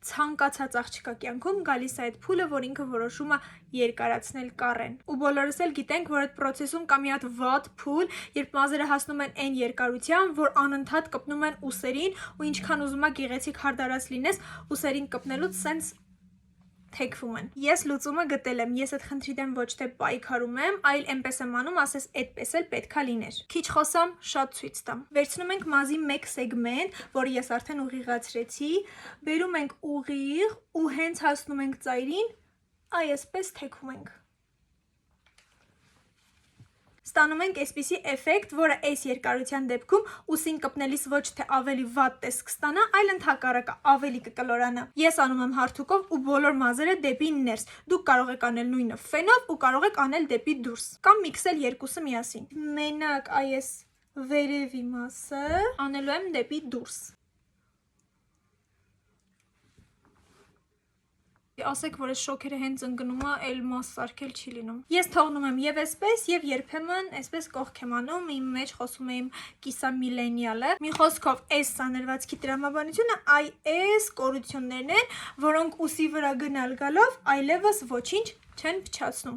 ցանկացած աղջկա կյանքում գալիս է այդ փուլը, որ ինքը որոշում է երկարացնել կառեն։ Ու բոլորս էլ գիտենք, որ այդ process-ում կա մի հատ վատ փուլ, երբ մազերը հասնում են այն երկարության, որ անընդհատ կպնում են ուսերին, ու ինչքան ուզում ա գեղեցիկ հարդարած լինես, ուսերին կպնելուց սենց թեքվում են։ Ես լուծումը գտել եմ, ես այդ խնդրի դեմ ոչ թե պայքարում եմ, այլ այնպես եմ անում, ասես այդպես էլ պետքա լիներ։ Քիչ խոսամ, շատ ցույց տամ։ Վերցնում ենք մազի մեկ սեգմենտ, որը ես արդեն ուղիղացրեցի, բերում ենք ուղիղ ու հենց հասնում ենք ծայրին, այսպես թեքում ենք։ Ստանում ենք այսպիսի էֆեկտ, որը այս երկարության դեպքում ուսին կպնելիս ոչ թե ավելի վատ տեսք կստանա, այլ ընդհակառակը ավելի կկլորանա։ Ես անում եմ հարթուկով ու բոլոր մազերը դեպի ներս։ Դուք կարող եք անել նույնը ֆենով ու կարող եք անել դեպի դուրս կամ միքսել երկուսը միասին։ Մենակ այս վերևի մասը անելու եմ դեպի դուրս։ Ասեք, որ այս շոքերը հենց ընկնում է, այլ մաս սարքել չի լինում։ Ես թողնում եմ եւ այսպես, եւ երբեմն այսպես կողք եմ անում, իմ մեջ խոսում եմ կիսա միլենիալը։ Մի խոսքով, այս սաներվածքի տրամաբանությունը այս կորություններն են, որոնք ուսի վրա գնալ գալով այլևս ոչինչ չեն փչացնում։